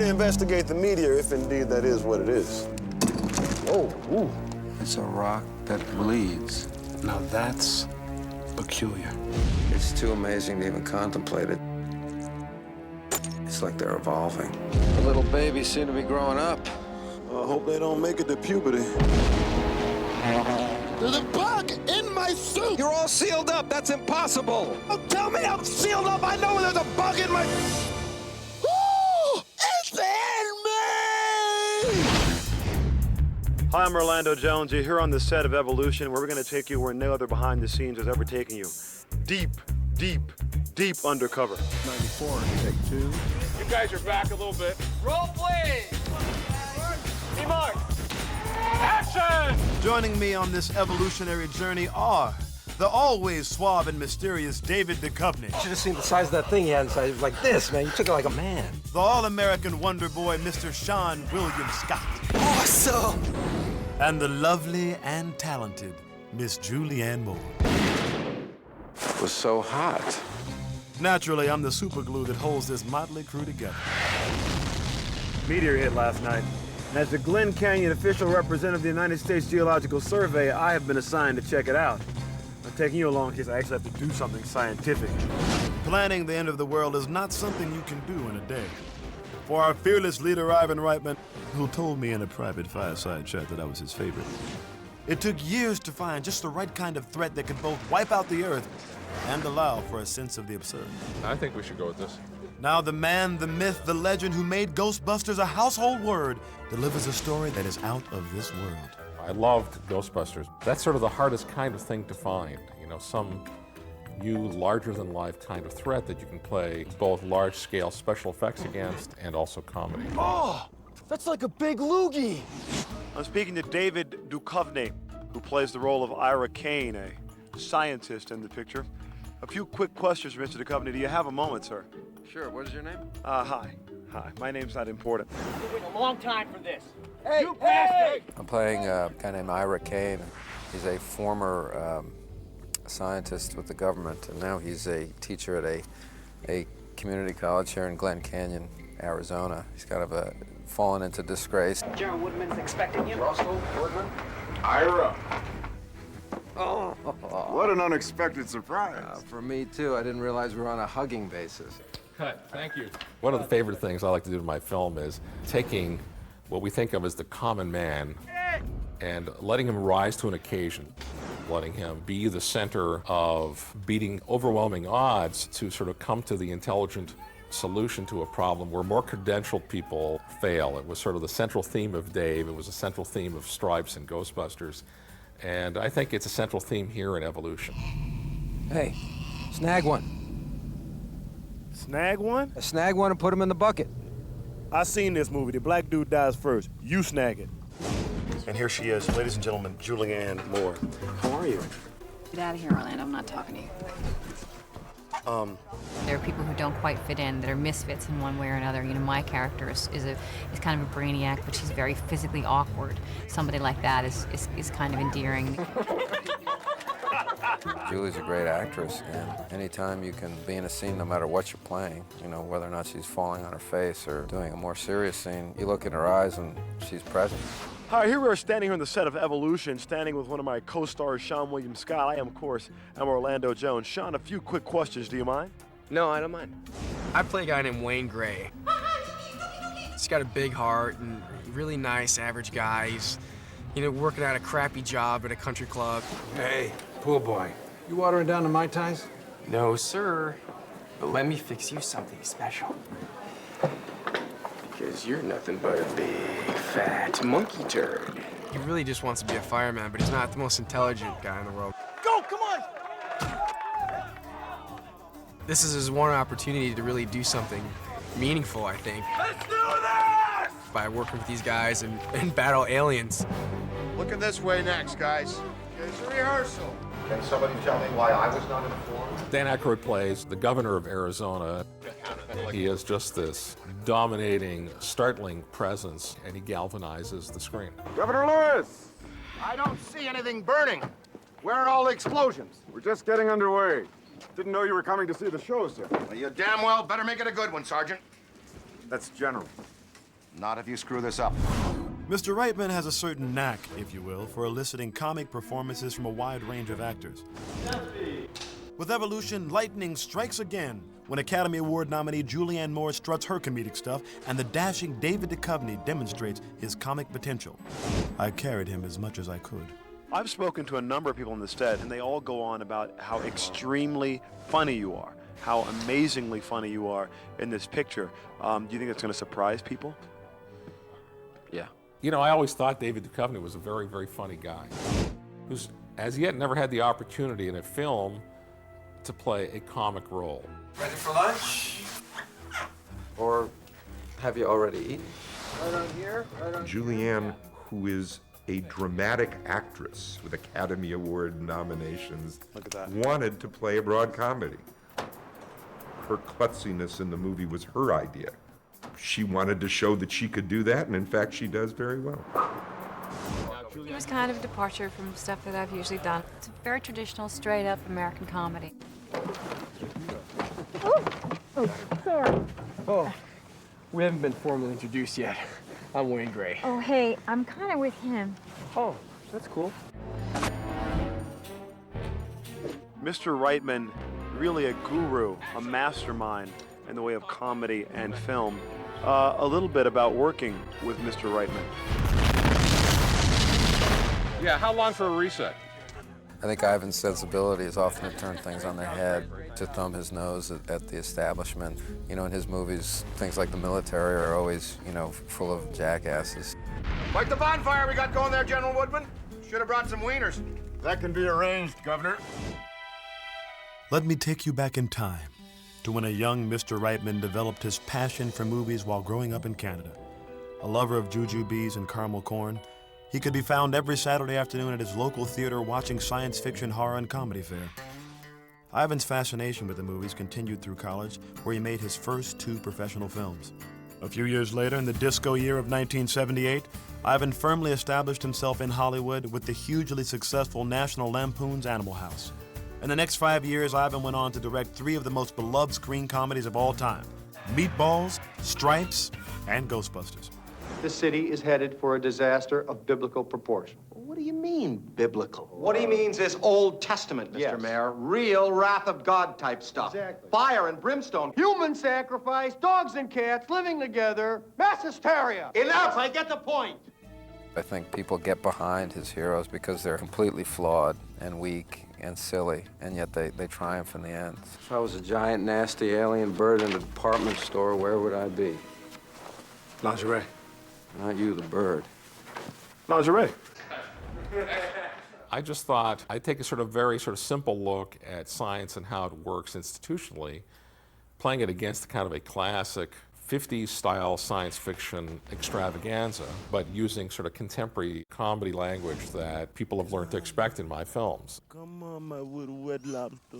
to investigate the meteor, if indeed that is what it is. Oh, ooh. It's a rock that bleeds. Now that's peculiar. It's too amazing to even contemplate it. It's like they're evolving. The little babies seem to be growing up. I hope they don't make it to puberty. There's a bug in my suit! You're all sealed up. That's impossible. Don't tell me I'm sealed up! I know there's a bug in my... Ooh, it's in me! Hi, I'm Orlando Jones. You're here on the set of Evolution, where we're going to take you where no other behind the scenes has ever taken you. Deep, deep, deep undercover. 94, take 2. You guys are back a little bit. Roll, please! T-Mark! Action! Joining me on this evolutionary journey are the always suave and mysterious David Duchovny. You should have seen the size of that thing he had inside. It was like this, man. You took it like a man. The all-American wonder boy, Mr. Sean William Scott. Awesome! And the lovely and talented Miss Julianne Moore. It was so hot. Naturally, I'm the superglue that holds this motley crew together. Meteor hit last night. And as the Glen Canyon official representative of the United States Geological Survey, I have been assigned to check it out. I'm taking you along in case I actually have to do something scientific. Planning the end of the world is not something you can do in a day. For our fearless leader, Ivan Reitman, who told me in a private fireside chat that I was his favorite, it took years to find just the right kind of threat that could both wipe out the Earth and allow for a sense of the absurd. I think we should go with this. Now the man, the myth, the legend who made Ghostbusters a household word delivers a story that is out of this world. I loved Ghostbusters. That's sort of the hardest kind of thing to find. You know, some new larger-than-life kind of threat that you can play both large-scale special effects against and also comedy. Oh, that's like a big loogie. I'm speaking to David Duchovny, who plays the role of Ira Kane, a scientist in the picture. A few quick questions, Mr. Duchovny. Do you have a moment, sir? Sure, what is your name? Hi. My name's not important. We've waited a long time for this. Hey, You bastard! I'm playing a guy named Ira Kane. He's a former scientist with the government, and now he's a teacher at a community college here in Glen Canyon, Arizona. He's kind of fallen into disgrace. General Woodman's expecting you. Russell Woodman? Ira! Oh. What an unexpected surprise. For me, too. I didn't realize we were on a hugging basis. Cut. Thank you. One of the favorite things I like to do in my film is taking what we think of as the common man and letting him rise to an occasion, letting him be the center of beating overwhelming odds to sort of come to the intelligent solution to a problem where more credentialed people fail. It was sort of the central theme of Dave. It was a central theme of Stripes and Ghostbusters. And I think it's a central theme here in Evolution. Hey, snag one. Snag one? Snag one and put him in the bucket. I seen this movie. The black dude dies first. You snag it. And here she is, ladies and gentlemen, Julianne Moore. How are you? Get out of here, Orlando. I'm not talking to you. There are people who don't quite fit in, that are misfits in one way or another. You know, my character is kind of a brainiac, but she's very physically awkward. Somebody like that is kind of endearing. Julie's a great actress, and anytime you can be in a scene, no matter what you're playing, you know, whether or not she's falling on her face or doing a more serious scene, you look in her eyes and she's present. Hi, here we are standing here on the set of Evolution, standing with one of my co-stars, Sean William Scott. I am, of course, I'm Orlando Jones. Sean, a few quick questions. Do you mind? No, I don't mind. I play a guy named Wayne Gray. He's got a big heart and really nice, average guy. He's, you know, working at a crappy job at a country club. Hey, pool boy. You watering down the Mai Tais? No, sir. But let me fix you something special. Because you're nothing but a big, fat monkey turd. He really just wants to be a fireman, but he's not the most intelligent guy in the world. Go, come on! This is his one opportunity to really do something meaningful, I think. Let's do this! By working with these guys and battle aliens. Looking this way next, guys. It's a rehearsal. Can somebody tell me why I was not informed? Dan Aykroyd plays the governor of Arizona. He is just this dominating, startling presence, and he galvanizes the screen. Governor Lewis! I don't see anything burning. Where are all the explosions? We're just getting underway. Didn't know you were coming to see the show, sir. Well, you damn well better make it a good one, Sergeant. That's general. Not if you screw this up. Mr. Reitman has a certain knack, if you will, for eliciting comic performances from a wide range of actors. With Evolution, lightning strikes again when Academy Award nominee Julianne Moore struts her comedic stuff and the dashing David Duchovny demonstrates his comic potential. I carried him as much as I could. I've spoken to a number of people in the set, and they all go on about how extremely funny you are, how amazingly funny you are in this picture. Do you think that's going to surprise people? Yeah. You know, I always thought David Duchovny was a very, very funny guy who's, as yet, never had the opportunity in a film to play a comic role. Ready for lunch? Or have you already eaten? Right on here, right on Julianne, who is a dramatic actress with Academy Award nominations, Look at that. wanted to play a broad comedy. Her klutziness in the movie was her idea. She wanted to show that she could do that, and in fact, she does very well. It was kind of a departure from stuff that I've usually done. It's a very traditional, straight-up American comedy. Oh, we haven't been formally introduced yet. I'm Wayne Gray. Oh, hey, I'm kind of with him. Oh, that's cool. Mr. Reitman, really a guru, a mastermind in the way of comedy and film. A little bit about working with Mr. Reitman. Yeah, how long for a reset? I think Ivan's sensibility is often to turn things on their head, to thumb his nose at the establishment. You know, in his movies, things like the military are always, you know, full of jackasses. Like the bonfire we got going there, General Woodman. Should have brought some wieners. That can be arranged, Governor. Let me take you back in time to when a young Mr. Reitman developed his passion for movies while growing up in Canada. A lover of jujubes and caramel corn, he could be found every Saturday afternoon at his local theater watching science fiction, horror, and comedy fare. Ivan's fascination with the movies continued through college, where he made his first 2 professional films. A few years later, in the disco year of 1978, Ivan firmly established himself in Hollywood with the hugely successful National Lampoon's Animal House. In the next 5 years, Ivan went on to direct 3 of the most beloved screen comedies of all time: Meatballs, Stripes, and Ghostbusters. The city is headed for a disaster of biblical proportion. What do you mean, biblical? What he means is Old Testament, Mr. Mayor. Real wrath of God type stuff. Exactly. Fire and brimstone. Human sacrifice, dogs and cats living together, mass hysteria. Enough! I get the point. I think people get behind his heroes because they're completely flawed and weak and silly, and yet they triumph in the end. If I was a giant, nasty alien bird in a department store, where would I be? Lingerie. Not you, the bird. Lingerie. I just thought I'd take a very simple look at science and how it works institutionally, playing it against kind of a classic 50s style science fiction extravaganza, but using sort of contemporary comedy language that people have learned to expect in my films. Come on, my little wet lobster.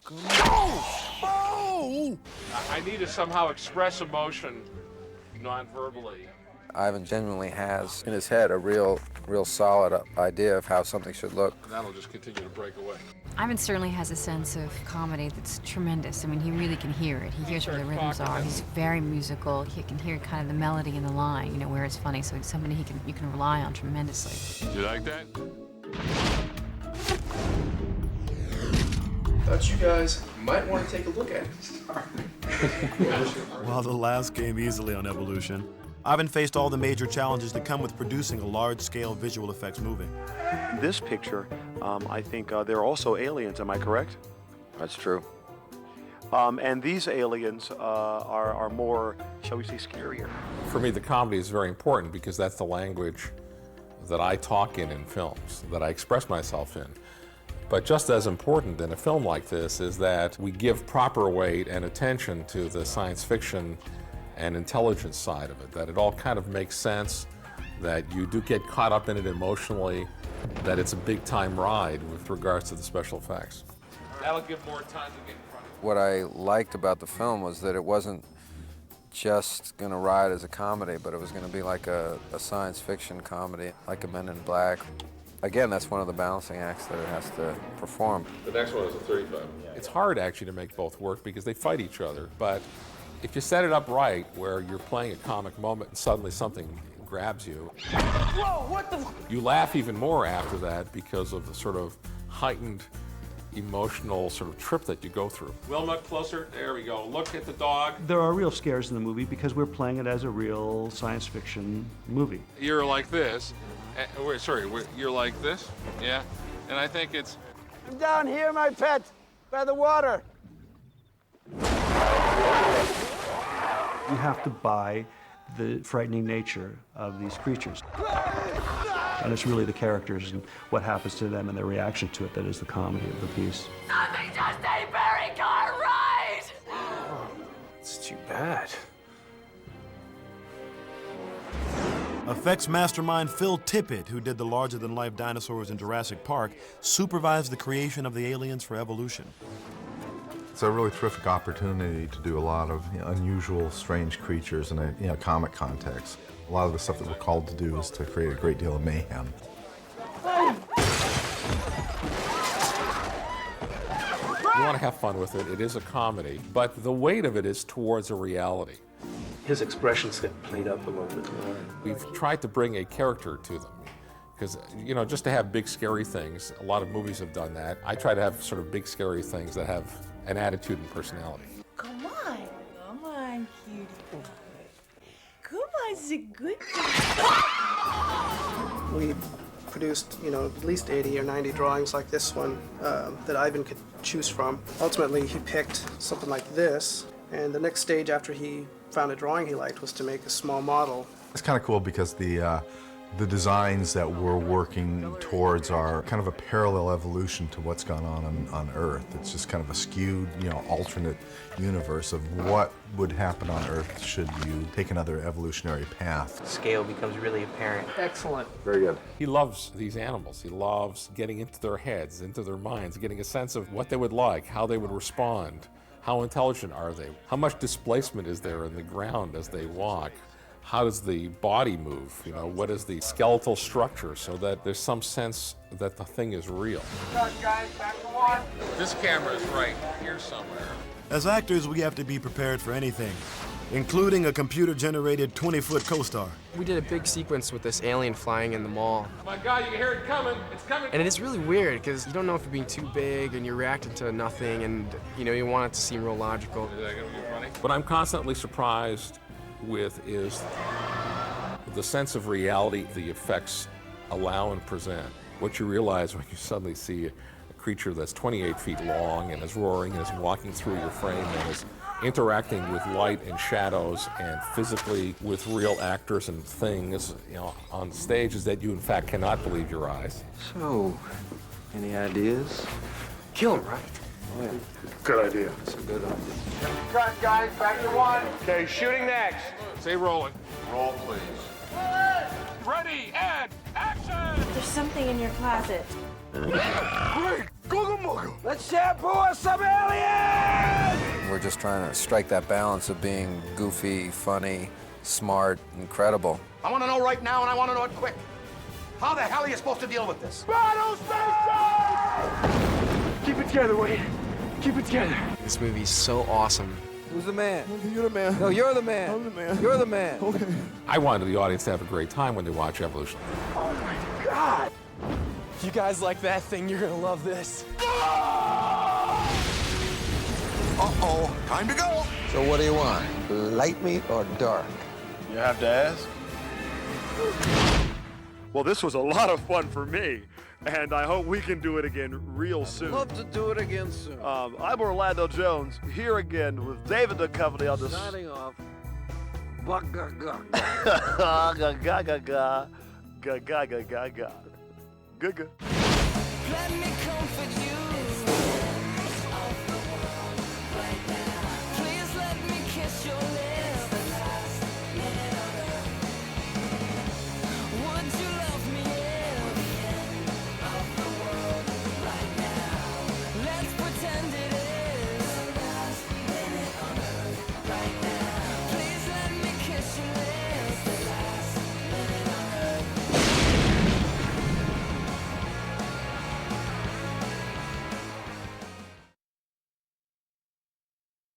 Come on. Oh! I need to somehow express emotion non-verbally. Ivan genuinely has in his head a real solid idea of how something should look. That'll just continue to break away. Ivan certainly has a sense of comedy that's tremendous. I mean, he really can hear it. He hears where the rhythms are. He's very musical. He can hear kind of the melody in the line, you know, where it's funny. So he's somebody you can rely on tremendously. You like that? Thought you guys might want to take a look at it. While the last came easily on Evolution, Ivan faced all the major challenges that come with producing a large-scale visual effects movie. In this picture, I think there are also aliens, am I correct? That's true. And these aliens are more, shall we say, scarier. For me, the comedy is very important because that's the language that I talk in films, that I express myself in. But just as important in a film like this is that we give proper weight and attention to the science fiction and intelligence side of it, that it all kind of makes sense, that you do get caught up in it emotionally, that it's a big-time ride with regards to the special effects. That'll give more time to get in front of it. What I liked about the film was that it wasn't just going to ride as a comedy, but it was going to be like a science fiction comedy, like a Men in Black. Again, that's one of the balancing acts that it has to perform. The next one is a 35. It's hard, actually, to make both work because they fight each other, but If you set it up right, where you're playing a comic moment and suddenly something grabs you, Whoa, what the? you laugh even more after that because of the sort of heightened emotional sort of trip that you go through. Wilma, closer. There we go. Look at the dog. There are real scares in the movie because we're playing it as a real science fiction movie. You're like this. You're like this? Yeah. And I think it's... I'm down here, my pet, by the water. You have to buy the frightening nature of these creatures. And it's really the characters and what happens to them and their reaction to it that is the comedy of the piece. Something just ain't very car right! It's too bad. Effects mastermind Phil Tippett, who did the larger-than-life dinosaurs in Jurassic Park, supervised the creation of the aliens for Evolution. It's a really terrific opportunity to do a lot of unusual, strange creatures in a comic context. A lot of the stuff that we're called to do is to create a great deal of mayhem. You want to have fun with it. It is a comedy, but the weight of it is towards a reality. His expressions get played up a little bit more. We've tried to bring a character to them. Because, you know, just to have big, scary things, a lot of movies have done that. I try to have sort of big, scary things that have an attitude and personality. Come on, cutie boy. Come on, it's a good We produced, at least 80 or 90 drawings like this one that Ivan could choose from. Ultimately, he picked something like this, and the next stage after he found a drawing he liked was to make a small model. It's kind of cool because the designs that we're working towards are kind of a parallel evolution to what's gone on Earth. It's just kind of a skewed, alternate universe of what would happen on Earth should you take another evolutionary path. Scale becomes really apparent. Excellent. Very good. He loves these animals. He loves getting into their heads, into their minds, getting a sense of what they would like, how they would respond, how intelligent are they, how much displacement is there in the ground as they walk. How does the body move? What is the skeletal structure so that there's some sense that the thing is real? Guys, back to one. This camera is right here somewhere. As actors, we have to be prepared for anything, including a computer-generated 20-foot co-star. We did a big sequence with this alien flying in the mall. Oh my God, you can hear it coming. It's coming. And it is really weird because you don't know if you're being too big and you're reacting to nothing and, you want it to seem real logical. Is that going to be funny? What I'm constantly surprised with is the sense of reality the effects allow and present. What you realize when you suddenly see a creature that's 28 feet long and is roaring and is walking through your frame and is interacting with light and shadows and physically with real actors and things, on stage is that you in fact cannot believe your eyes. So, any ideas? Kill him, right? Oh, yeah. Good idea. It's a good idea. Cut, guys, back to one. Okay, shooting next. Say rolling. Roll, please. Ready, and action! There's something in your closet. Great! Let's shampoo us some aliens! We're just trying to strike that balance of being goofy, funny, smart, incredible. I want to know right now, and I want to know it quick. How the hell are you supposed to deal with this? Battle station! Keep it together, Wade. Keep it together. This movie's so awesome. Who's the man? You're the man. No, you're the man. I'm the man. You're the man. Okay. I wanted the audience to have a great time when they watch Evolution. Oh my God! If you guys like that thing, you're gonna love this. Uh-oh, time to go. So what do you want? Light meat or dark? You have to ask. Well, this was a lot of fun for me, and I hope we can do it again real soon. Love to do it again soon. I'm Orlando Jones, here again with David Duchovny on the... Signing off. Ga-ga-ga. Ga-ga-ga. Ga-ga-ga-ga-ga. Ga-ga. Let me comfort you.